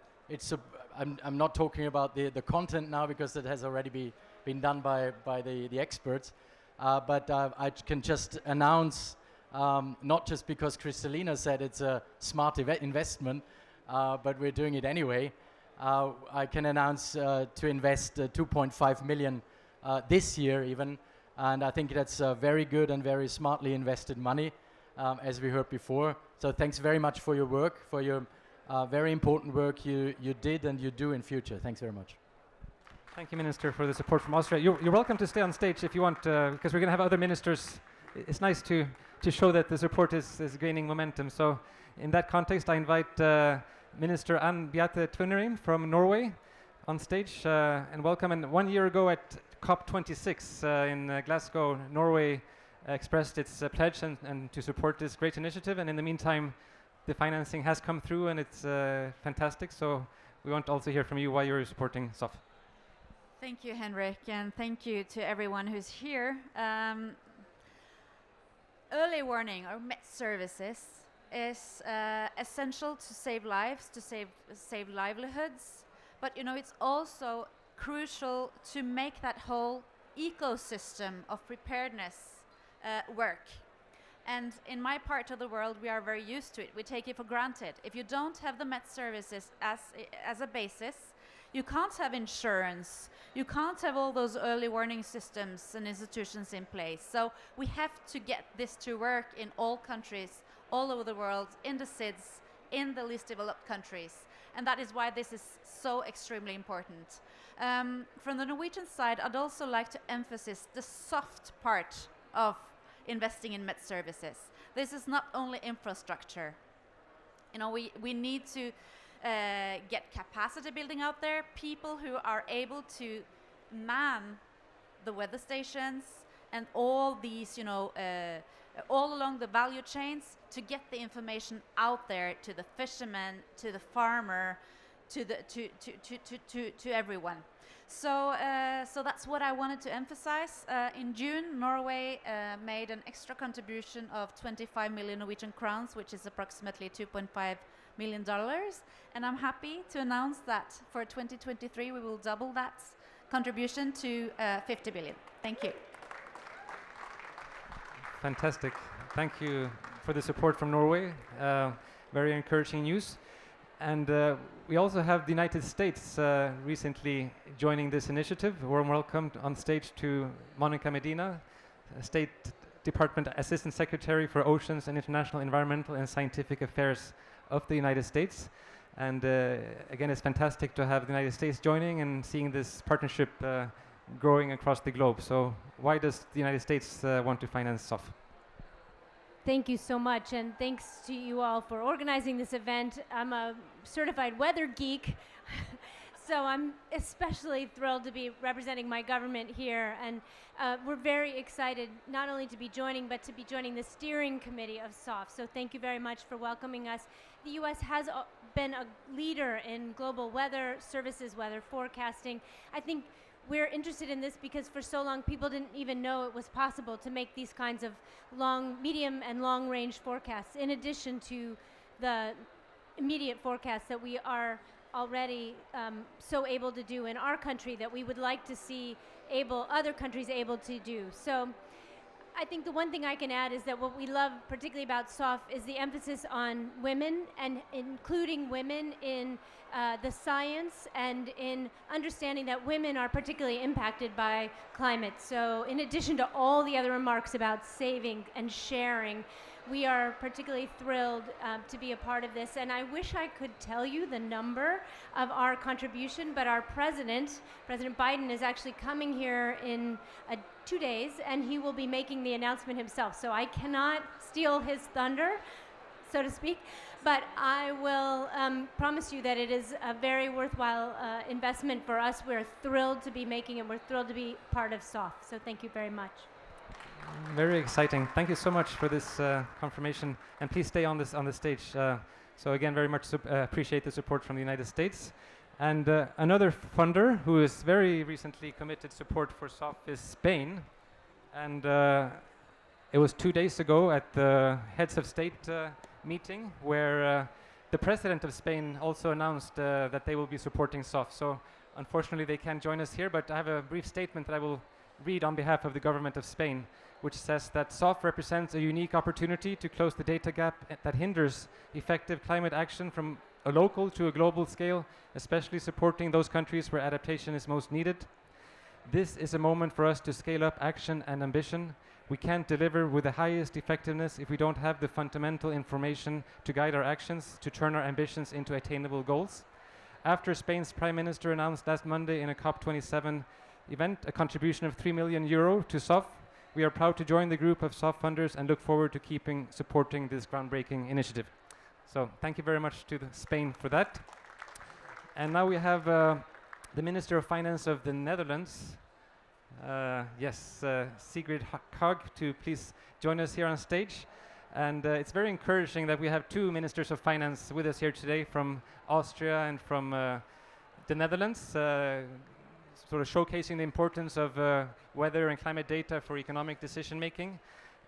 not talking about the content now, because that has already been done by the experts, but I can just announce, not just because Kristalina said it's a smart investment, but we're doing it anyway. I can announce to invest 2.5 million this year even, and I think that's very good and very smartly invested money, as we heard before. So thanks very much for your work, for your very important work you did and you do in future. Thanks very much. Thank you, Minister, for the support from Austria. You're welcome to stay on stage if you want, because we're going to have other ministers. It's nice to show that the support is gaining momentum. So in that context, I invite Minister Ann Beate Tvinnerim from Norway on stage, and welcome. And 1 year ago at COP26 in Glasgow, Norway expressed its pledge and to support this great initiative. And in the meantime, the financing has come through, and it's fantastic. So we want to also hear from you why you're supporting SOF. Thank you, Henrik, and thank you to everyone who's here. Early warning or MET services is essential to save lives, to save livelihoods, but you know, it's also crucial to make that whole ecosystem of preparedness work. And in my part of the world, we are very used to it. We take it for granted. If you don't have the MET services as a basis, you can't have insurance. You can't have all those early warning systems and institutions in place. So we have to get this to work in all countries, all over the world, in the SIDS, in the least developed countries. And that is why this is so extremely important. From the Norwegian side, I'd also like to emphasize the soft part of investing in MET services. This is not only infrastructure. You know, we need to get capacity building out there, people who are able to man the weather stations and all these, you know, all along the value chains to get the information out there to the fisherman, to the farmer, to everyone. So that's what I wanted to emphasize. In June, Norway made an extra contribution of 25 million Norwegian crowns, which is approximately $2.5 million. And I'm happy to announce that for 2023, we will double that contribution to 50 billion. Thank you. Fantastic. Thank you for the support from Norway. Very encouraging news. And we also have the United States recently joining this initiative. A warm welcome on stage to Monica Medina, State Department Assistant Secretary for Oceans and International Environmental and Scientific Affairs of the United States. And again, it's fantastic to have the United States joining and seeing this partnership growing across the globe. So why does the United States want to finance SOF? Thank you so much, and thanks to you all for organizing this event. I'm a certified weather geek, so I'm especially thrilled to be representing my government here, and we're very excited not only to be joining, but to be joining the steering committee of SOF. So thank you very much for welcoming us. The U.S. has been a leader in global weather services, weather forecasting. I think we're interested in this because for so long people didn't even know it was possible to make these kinds of medium and long range forecasts, in addition to the immediate forecasts that we are already so able to do in our country that we would like to see other countries able to do. So I think the one thing I can add is that what we love particularly about SOF is the emphasis on women, and including women in the science and in understanding that women are particularly impacted by climate. So in addition to all the other remarks about saving and sharing, we are particularly thrilled to be a part of this. And I wish I could tell you the number of our contribution, but our President Biden, is actually coming here in 2 days, and he will be making the announcement himself. So I cannot steal his thunder, so to speak, but I will promise you that it is a very worthwhile investment for us. We're thrilled to be making it. We're thrilled to be part of SOF. So thank you very much. Very exciting. Thank you so much for this confirmation, and please stay on the stage. So again, very much appreciate the support from the United States. And another funder who has very recently committed support for SOF is Spain. And it was 2 days ago at the Heads of State meeting where the President of Spain also announced that they will be supporting SOF. So unfortunately they can't join us here, but I have a brief statement that I will read on behalf of the government of Spain, which says that SOF represents a unique opportunity to close the data gap that hinders effective climate action from a local to a global scale, especially supporting those countries where adaptation is most needed. This is a moment for us to scale up action and ambition. We can't deliver with the highest effectiveness if we don't have the fundamental information to guide our actions, to turn our ambitions into attainable goals. After Spain's Prime Minister announced last Monday in a COP27 event a contribution of €3 million to SOF, we are proud to join the group of SOF funders and look forward to supporting this groundbreaking initiative. So thank you very much to Spain for that. And now we have the Minister of Finance of the Netherlands, Sigrid Kaag, to please join us here on stage. And it's very encouraging that we have two Ministers of Finance with us here today from Austria and from the Netherlands, sort of showcasing the importance of weather and climate data for economic decision making.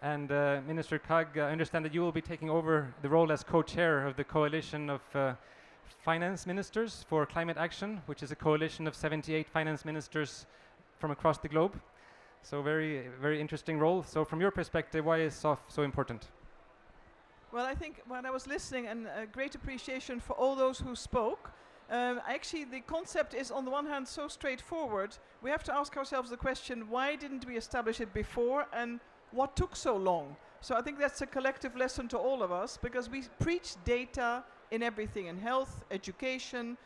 And Minister Kaag, I understand that you will be taking over the role as co-chair of the Coalition of Finance Ministers for Climate Action, which is a coalition of 78 finance ministers from across the globe. So very, very interesting role. So from your perspective, why is SOF so important? Well, I think when I was listening, and great appreciation for all those who spoke. Actually, the concept is on the one hand so straightforward. We have to ask ourselves the question, why didn't we establish it before, and what took so long? So I think that's a collective lesson to all of us, because we preach data in everything, in health, education,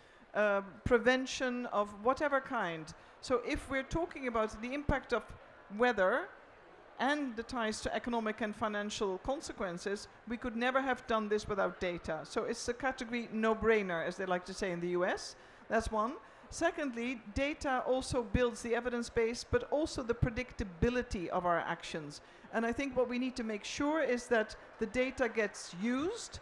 prevention of whatever kind. So if we're talking about the impact of weather and the ties to economic and financial consequences, we could never have done this without data. So it's a category no-brainer, as they like to say in the US. That's one. Secondly, data also builds the evidence base, but also the predictability of our actions. And I think what we need to make sure is that the data gets used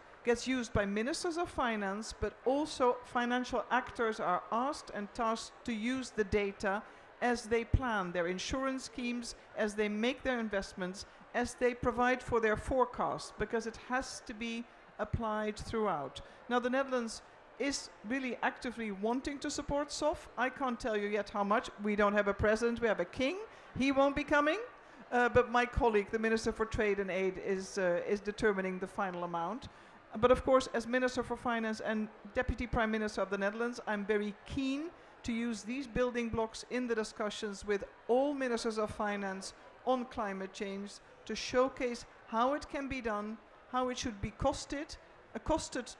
by ministers of finance, but also financial actors are asked and tasked to use the data as they plan their insurance schemes, as they make their investments, as they provide for their forecast, because it has to be applied throughout. Now, the Netherlands is really actively wanting to support SOF. I can't tell you yet how much. We don't have a president, we have a king. He won't be coming, but my colleague, the Minister for Trade and Aid, is determining the final amount. But of course, as Minister for Finance and Deputy Prime Minister of the Netherlands, I'm very keen to use these building blocks in the discussions with all Ministers of Finance on climate change to showcase how it can be done, how it should be costed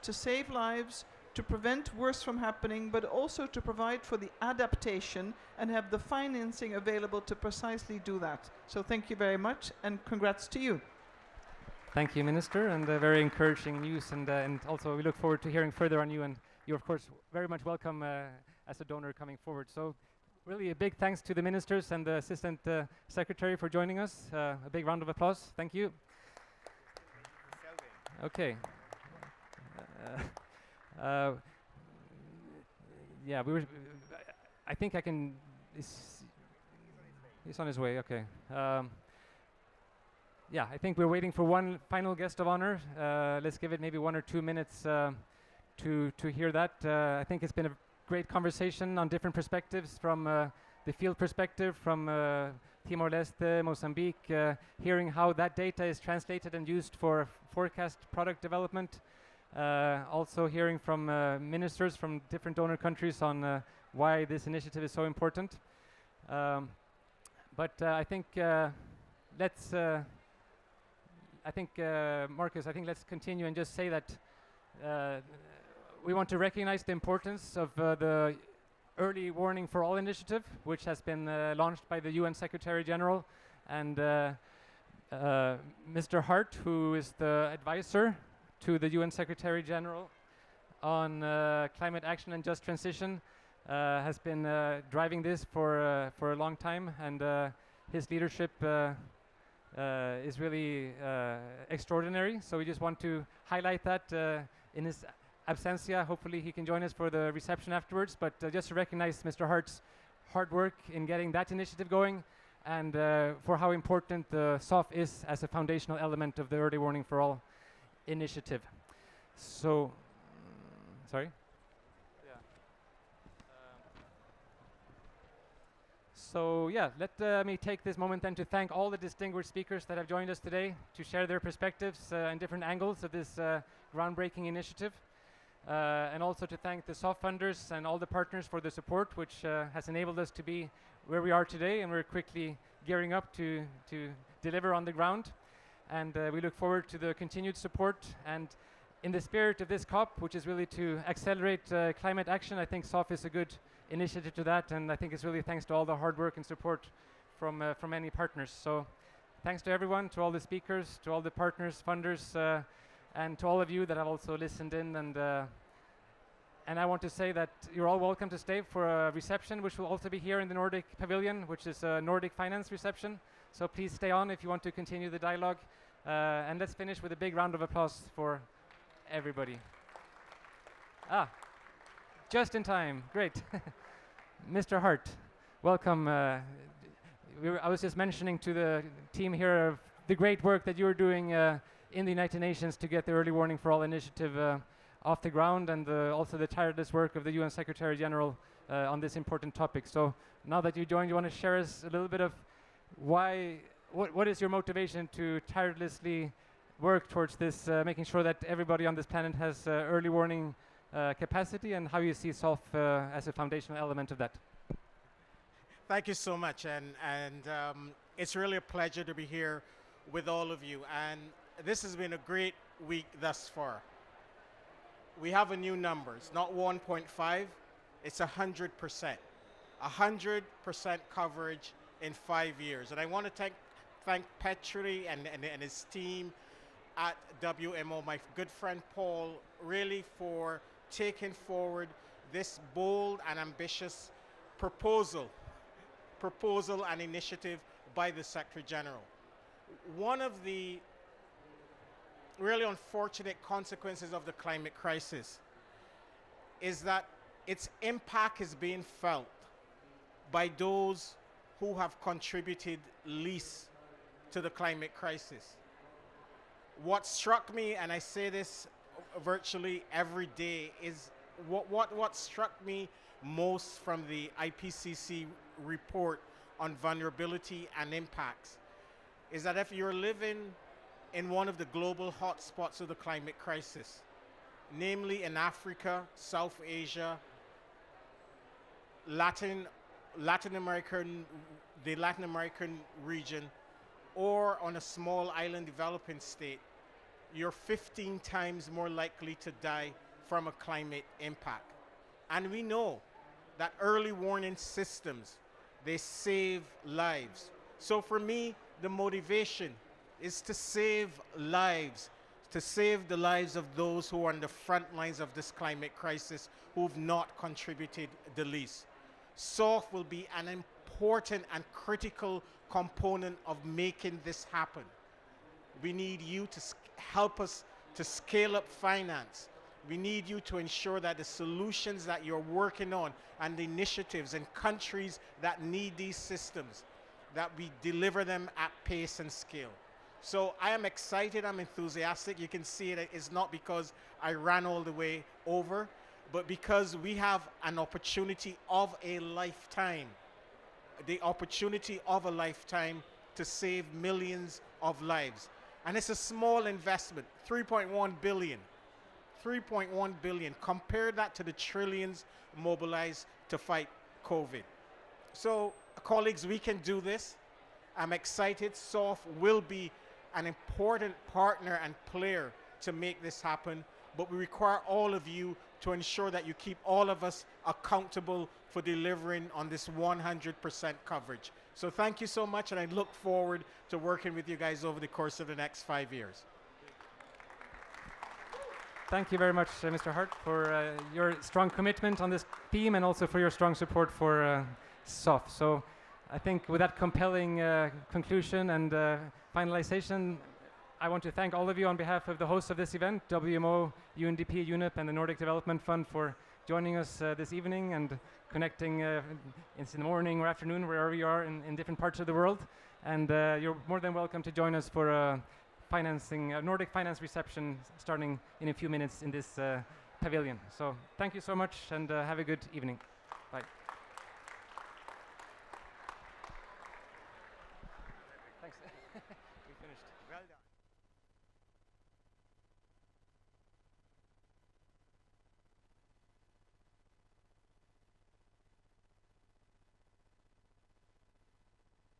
to save lives, to prevent worse from happening, but also to provide for the adaptation and have the financing available to precisely do that. So thank you very much, and congrats to you. Thank you, Minister, and very encouraging news. And also we look forward to hearing further on you, and you're of course very much welcome as a donor coming forward. So really a big thanks to the ministers and the Assistant Secretary for joining us. A big round of applause. Thank you. Okay. Yeah, I think I can. He's on his way. Okay. Yeah, I think we're waiting for one final guest of honor. Let's give it maybe 1 or 2 minutes to hear that. I think it's been a great conversation on different perspectives, from the field perspective, from Timor-Leste, Mozambique, hearing how that data is translated and used for forecast product development. Also hearing from ministers from different donor countries on why this initiative is so important. But I think let's I think, Marcus, I think let's continue and just say that we want to recognize the importance of the Early Warning for All initiative, which has been launched by the UN Secretary General, and Mr. Hart, who is the advisor to the UN Secretary General on climate action and just transition, has been driving this for a long time, and his leadership is really extraordinary. So we just want to highlight that in his absentia. Hopefully he can join us for the reception afterwards, but just to recognize Mr. Hart's hard work in getting that initiative going, and for how important the SOF is as a foundational element of the Early Warning for All initiative. So, sorry? So yeah, let me take this moment then to thank all the distinguished speakers that have joined us today to share their perspectives and different angles of this groundbreaking initiative. And also to thank the SOF funders and all the partners for the support, which has enabled us to be where we are today, and we're quickly gearing up to deliver on the ground. And we look forward to the continued support. And in the spirit of this COP, which is really to accelerate climate action, I think SOF is a good initiative to that, and I think it's really thanks to all the hard work and support from many partners. So thanks to everyone, to all the speakers, to all the partners, funders, and to all of you that have also listened in. And I want to say that you're all welcome to stay for a reception, which will also be here in the Nordic Pavilion, which is a Nordic finance reception. So please stay on if you want to continue the dialogue. And let's finish with a big round of applause for everybody. Just in time, great. Mr. Hart, welcome. I was just mentioning to the team here of the great work that you're doing in the United Nations to get the Early Warning for All initiative off the ground, and also the tireless work of the UN Secretary General on this important topic. So now that you joined, you want to share us a little bit of what is your motivation to tirelessly work towards this, making sure that everybody on this planet has early warning capacity, and how you see SOF as a foundational element of that? Thank you so much, and it's really a pleasure to be here with all of you, and this has been a great week thus far. We have a new number. It's not 1.5, it's 100%. 100% coverage in 5 years. And I want to thank Petri and his team at WMO, my good friend Paul, really for taking forward this bold and ambitious proposal and initiative by the Secretary General. One of the really unfortunate consequences of the climate crisis is that its impact is being felt by those who have contributed least to the climate crisis. What struck me, and I say this virtually every day, is what struck me most from the IPCC report on vulnerability and impacts is that if you're living in one of the global hotspots of the climate crisis, namely in Africa, South Asia, Latin American region, or on a small island developing state, you're 15 times more likely to die from a climate impact. And we know that early warning systems, they save lives. So for me, the motivation is to save lives, to save the lives of those who are on the front lines of this climate crisis, who've not contributed the least. SOF will be an important and critical component of making this happen. We need you to help us to scale up finance. We need you to ensure that the solutions that you're working on and the initiatives in countries that need these systems, that we deliver them at pace and scale. So I am excited, I'm enthusiastic. You can see it is not because I ran all the way over, but because we have an opportunity of a lifetime, the opportunity of a lifetime to save millions of lives. And it's a small investment, 3.1 billion. 3.1 billion. Compare that to the trillions mobilized to fight COVID. So, colleagues, we can do this. I'm excited. SOF will be an important partner and player to make this happen, but we require all of you to ensure that you keep all of us accountable for delivering on this 100% coverage. So thank you so much, and I look forward to working with you guys over the course of the next 5 years. Thank you very much, Mr. Hart, for your strong commitment on this theme and also for your strong support for SOF. So I think with that compelling conclusion and finalization, I want to thank all of you on behalf of the hosts of this event, WMO, UNDP, UNEP, and the Nordic Development Fund, for joining us this evening and connecting in the morning or afternoon, wherever you are in different parts of the world. And you're more than welcome to join us for Nordic finance reception starting in a few minutes in this pavilion. So thank you so much, and have a good evening. Bye. Thanks. We finished. Well done.